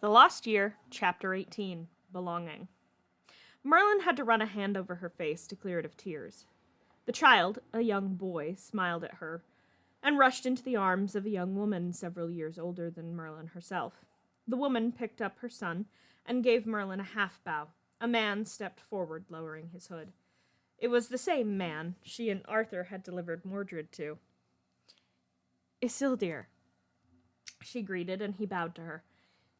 The Lost Year, Chapter 18, Belonging. Merlin had to run a hand over her face to clear it of tears. The child, a young boy, smiled at her and rushed into the arms of a young woman several years older than Merlin herself. The woman picked up her son and gave Merlin a half-bow. A man stepped forward, lowering his hood. It was the same man she and Arthur had delivered Mordred to. "Isildir," she greeted, and he bowed to her.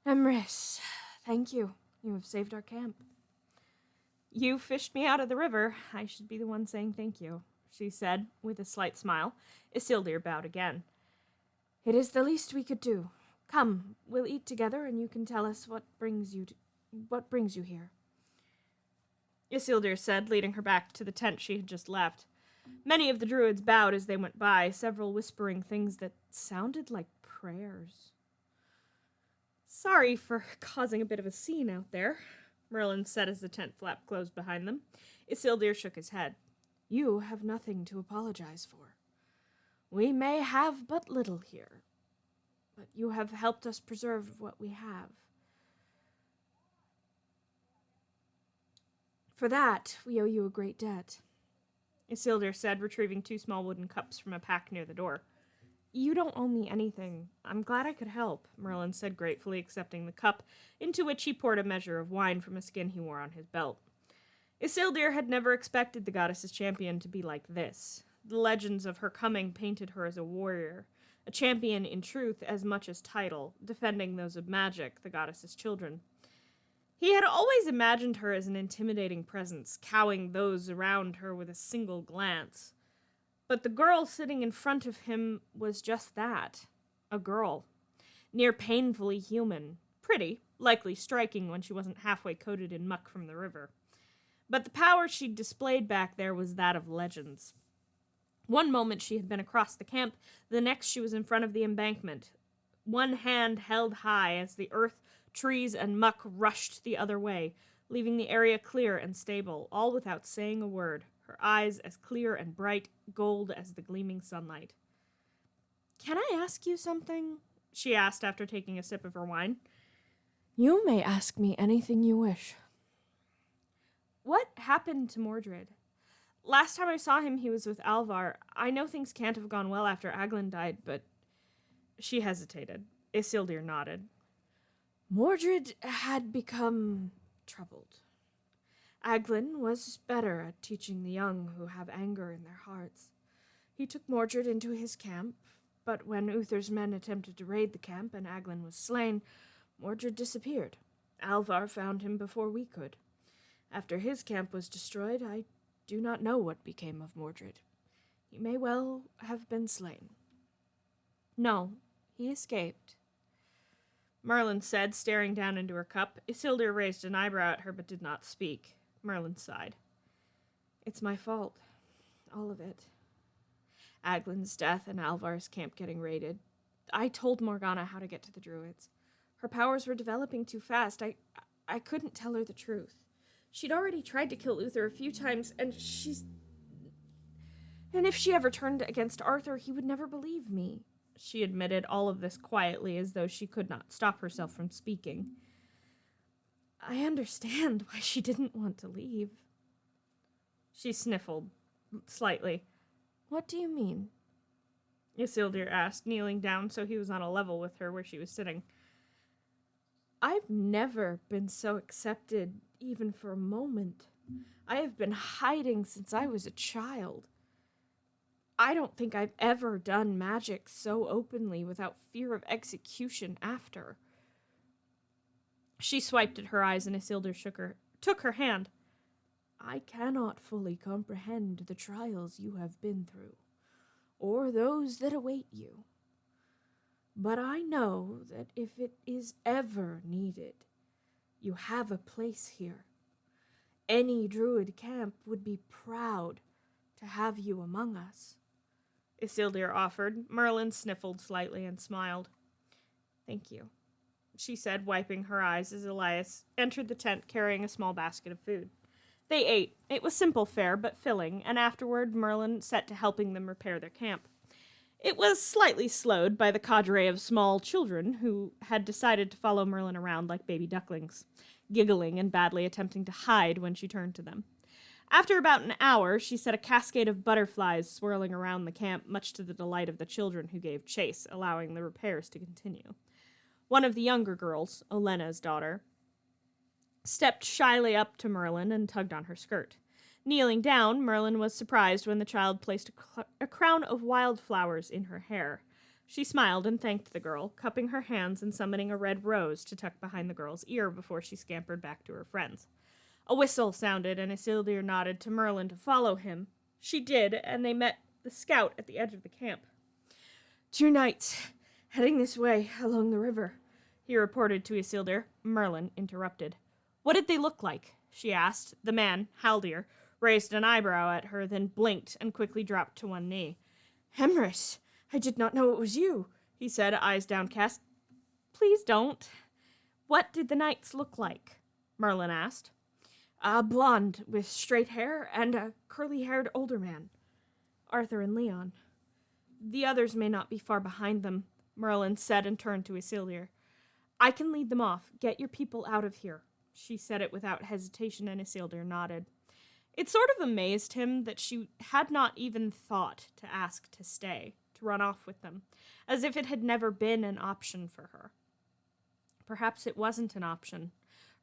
"Emrys, thank you. You have saved our camp." "You fished me out of the river. I should be the one saying thank you," she said, with a slight smile. Isildir bowed again. "It is the least we could do. Come, we'll eat together, and you can tell us what brings you here," Isildir said, leading her back to the tent she had just left. Many of the druids bowed as they went by, several whispering things that sounded like prayers. "Sorry for causing a bit of a scene out there," Merlin said as the tent flap closed behind them. Isildir shook his head. "You have nothing to apologize for. We may have but little here, but you have helped us preserve what we have. For that, we owe you a great debt," Isildir said, retrieving 2 small wooden cups from a pack near the door. "You don't owe me anything. I'm glad I could help," Merlin said gratefully, accepting the cup, into which he poured a measure of wine from a skin he wore on his belt. Isildir had never expected the goddess's champion to be like this. The legends of her coming painted her as a warrior, a champion in truth as much as title, defending those of magic, the goddess's children. He had always imagined her as an intimidating presence, cowing those around her with a single glance. But the girl sitting in front of him was just that, a girl. Near painfully human, pretty, likely striking when she wasn't halfway coated in muck from the river. But the power she'd displayed back there was that of legends. One moment she had been across the camp, the next she was in front of the embankment, one hand held high as the earth, trees, and muck rushed the other way, leaving the area clear and stable, all without saying a word, her eyes as clear and bright gold as the gleaming sunlight. "Can I ask you something?" she asked after taking a sip of her wine. "You may ask me anything you wish." "What happened to Mordred? Last time I saw him, he was with Alvar. I know things can't have gone well after Aglin died, but—" She hesitated. Isildir nodded. "Mordred had become troubled. Aglin was better at teaching the young who have anger in their hearts. He took Mordred into his camp, but when Uther's men attempted to raid the camp and Aglin was slain, Mordred disappeared. Alvar found him before we could. After his camp was destroyed, I do not know what became of Mordred. He may well have been slain." "No, he escaped," Merlin said, staring down into her cup. Isildir raised an eyebrow at her but did not speak. Merlin sighed. "It's my fault. All of it. Aglin's death and Alvar's camp getting raided. I told Morgana how to get to the druids. Her powers were developing too fast. I couldn't tell her the truth. She'd already tried to kill Uther a few times, and if she ever turned against Arthur, he would never believe me." She admitted all of this quietly, as though she could not stop herself from speaking. "I understand why she didn't want to leave." She sniffled slightly. "What do you mean?" Isildir asked, kneeling down so he was on a level with her where she was sitting. "I've never been so accepted, even for a moment. I have been hiding since I was a child. I don't think I've ever done magic so openly without fear of execution after." She swiped at her eyes, and Isildir took her hand. "I cannot fully comprehend the trials you have been through, or those that await you. But I know that if it is ever needed, you have a place here. Any druid camp would be proud to have you among us," Isildir offered. Merlin sniffled slightly and smiled. "Thank you," she said, wiping her eyes as Elias entered the tent carrying a small basket of food. They ate. It was simple fare, but filling, and afterward Merlin set to helping them repair their camp. It was slightly slowed by the cadre of small children who had decided to follow Merlin around like baby ducklings, giggling and badly attempting to hide when she turned to them. After about an hour, she set a cascade of butterflies swirling around the camp, much to the delight of the children who gave chase, allowing the repairs to continue. One of the younger girls, Olena's daughter, stepped shyly up to Merlin and tugged on her skirt. Kneeling down, Merlin was surprised when the child placed a crown of wildflowers in her hair. She smiled and thanked the girl, cupping her hands and summoning a red rose to tuck behind the girl's ear before she scampered back to her friends. A whistle sounded, and Isildur nodded to Merlin to follow him. She did, and they met the scout at the edge of the camp. 2 knights, heading this way, along the river, he reported to Isildur. Merlin interrupted. What did they look like? She asked. The man, Haldir, raised an eyebrow at her, then blinked and quickly dropped to one knee. Hemris, I did not know it was you, he said, eyes downcast. Please don't. What did the knights look like? Merlin asked. A blonde with straight hair and a curly-haired older man. Arthur and Leon. The others may not be far behind them, Merlin said and turned to Isildur. I can lead them off. Get your people out of here. She said it without hesitation, and Isildur nodded. It sort of amazed him that she had not even thought to ask to stay, to run off with them, as if it had never been an option for her. Perhaps it wasn't an option.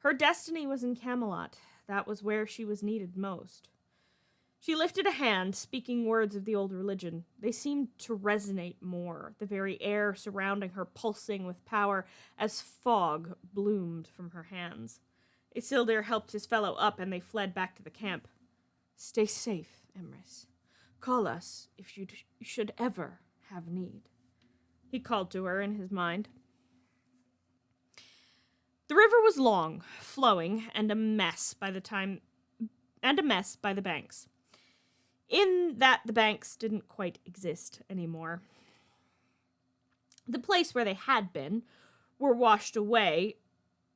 Her destiny was in Camelot. That was where she was needed most. She lifted a hand, speaking words of the old religion. They seemed to resonate more, the very air surrounding her pulsing with power as fog bloomed from her hands. Isildur helped his fellow up, and they fled back to the camp. Stay safe, Emrys. Call us if you should ever have need, he called to her in his mind. The river was long, flowing, and a mess by the banks. In that the banks didn't quite exist anymore. The place where they had been were washed away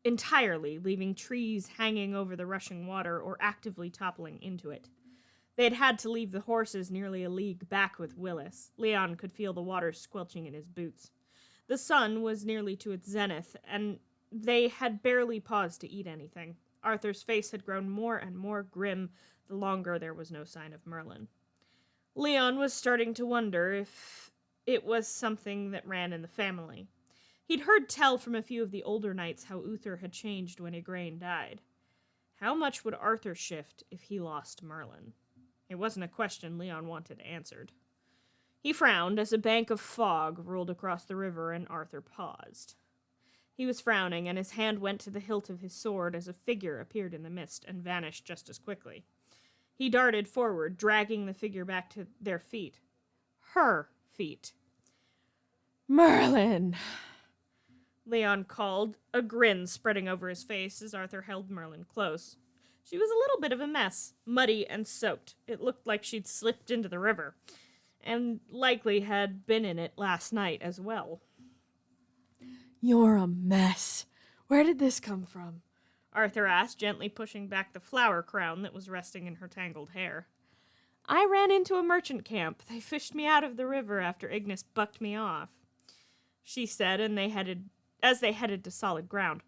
entirely, leaving trees hanging over the rushing water or actively toppling into it. They had had to leave the horses nearly a league back with Willis. Leon could feel the water squelching in his boots. The sun was nearly to its zenith, and they had barely paused to eat anything. Arthur's face had grown more and more grim the longer there was no sign of Merlin. Leon was starting to wonder if it was something that ran in the family. He'd heard tell from a few of the older knights how Uther had changed when Igraine died. How much would Arthur shift if he lost Merlin? It wasn't a question Leon wanted answered. He frowned as a bank of fog rolled across the river and Arthur paused. He was frowning, and his hand went to the hilt of his sword as a figure appeared in the mist and vanished just as quickly. He darted forward, dragging the figure back to their feet. Her feet. Merlin! Leon called, a grin spreading over his face as Arthur held Merlin close. She was a little bit of a mess, muddy and soaked. It looked like she'd slipped into the river, and likely had been in it last night as well. You're a mess. Where did this come from? Arthur asked, gently pushing back the flower crown that was resting in her tangled hair. I ran into a merchant camp. They fished me out of the river after Ignis bucked me off, she said, and as they headed to solid ground.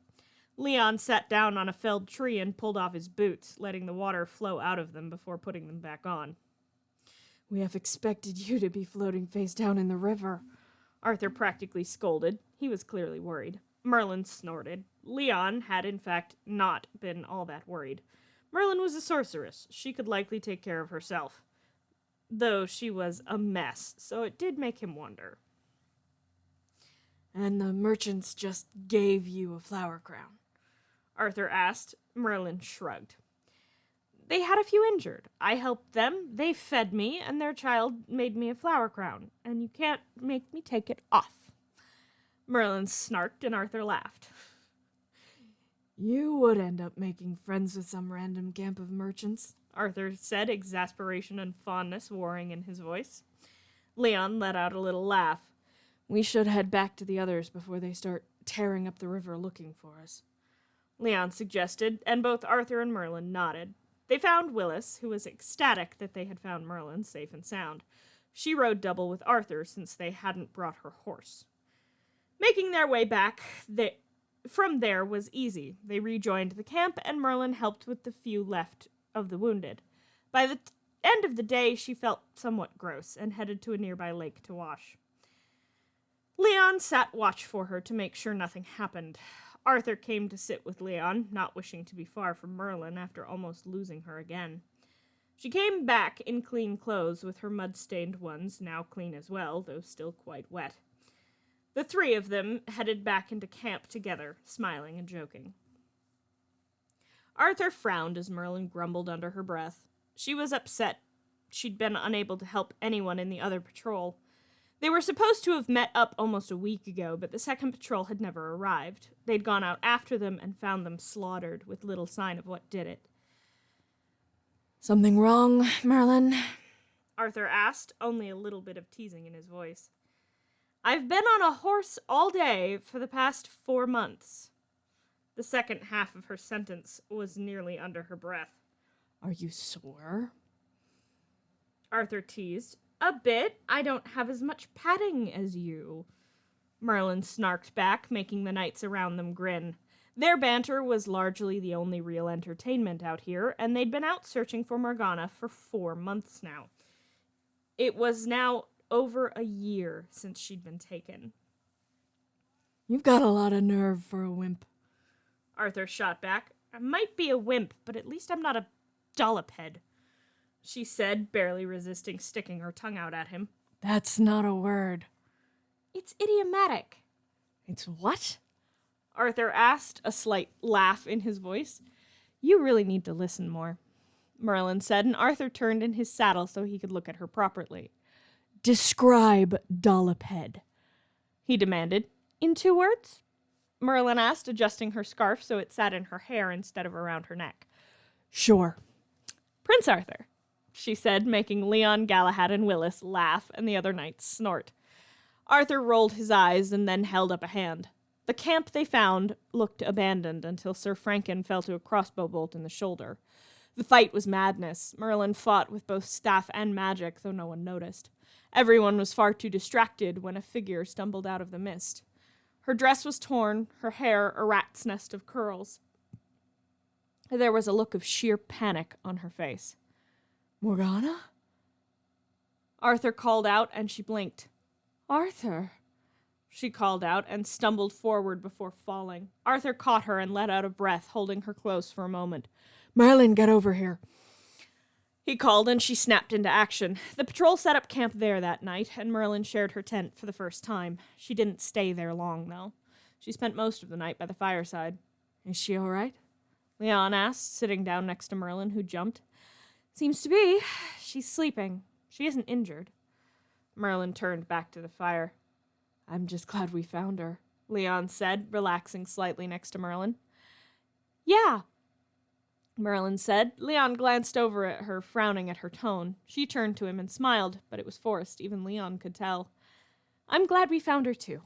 Leon sat down on a felled tree and pulled off his boots, letting the water flow out of them before putting them back on. We have expected you to be floating face down in the river, Arthur practically scolded. He was clearly worried. Merlin snorted. Leon had, in fact, not been all that worried. Merlin was a sorceress. She could likely take care of herself. Though she was a mess, so it did make him wonder. And the merchants just gave you a flower crown? Arthur asked. Merlin shrugged. They had a few injured. I helped them, they fed me, and their child made me a flower crown, and you can't make me take it off. Merlin snarked, and Arthur laughed. You would end up making friends with some random camp of merchants, Arthur said, exasperation and fondness warring in his voice. Leon let out a little laugh. We should head back to the others before they start tearing up the river looking for us, Leon suggested, and both Arthur and Merlin nodded. They found Willis, who was ecstatic that they had found Merlin safe and sound. She rode double with Arthur since they hadn't brought her horse. Making their way back from there was easy. They rejoined the camp, and Merlin helped with the few left of the wounded. By the end of the day, she felt somewhat gross and headed to a nearby lake to wash. Leon sat watch for her to make sure nothing happened. Arthur came to sit with Leon, not wishing to be far from Merlin after almost losing her again. She came back in clean clothes, with her mud-stained ones now clean as well, though still quite wet. The three of them headed back into camp together, smiling and joking. Arthur frowned as Merlin grumbled under her breath. She was upset she'd been unable to help anyone in the other patrol. They were supposed to have met up almost a week ago, but the second patrol had never arrived. They'd gone out after them and found them slaughtered, with little sign of what did it. "Something wrong, Merlin?" Arthur asked, only a little bit of teasing in his voice. "I've been on a horse all day for the past 4 months." The second half of her sentence was nearly under her breath. "Are you sore?" Arthur teased. "A bit. I don't have as much padding as you." Merlin snarked back, making the knights around them grin. Their banter was largely the only real entertainment out here, and they'd been out searching for Morgana for 4 months now. It was now over a year since she'd been taken. "You've got a lot of nerve for a wimp." Arthur shot back. "I might be a wimp, but at least I'm not a dollophead," she said, barely resisting sticking her tongue out at him. "That's not a word." "It's idiomatic." "It's what?" Arthur asked, a slight laugh in his voice. "You really need to listen more," Merlin said, and Arthur turned in his saddle so he could look at her properly. "Describe dollophead," he demanded. "In 2 words?" Merlin asked, adjusting her scarf so it sat in her hair instead of around her neck. "Sure." "Prince Arthur," she said, making Leon, Galahad, and Willis laugh and the other knights snort. Arthur rolled his eyes and then held up a hand. The camp they found looked abandoned until Sir Franken fell to a crossbow bolt in the shoulder. The fight was madness. Merlin fought with both staff and magic, though no one noticed. Everyone was far too distracted when a figure stumbled out of the mist. Her dress was torn, her hair a rat's nest of curls. There was a look of sheer panic on her face. "Morgana?" Arthur called out, and she blinked. "Arthur," she called out, and stumbled forward before falling. Arthur caught her and let out a breath, holding her close for a moment. "Merlin, get over here," he called, and she snapped into action. The patrol set up camp there that night, and Merlin shared her tent for the first time. She didn't stay there long, though. She spent most of the night by the fireside. "Is she all right?" Leon asked, sitting down next to Merlin, who jumped. "Seems to be. She's sleeping. She isn't injured." Merlin turned back to the fire. "I'm just glad we found her," Leon said, relaxing slightly next to Merlin. "Yeah," Merlin said. Leon glanced over at her, frowning at her tone. She turned to him and smiled, but it was forced. Even Leon could tell. "I'm glad we found her, too.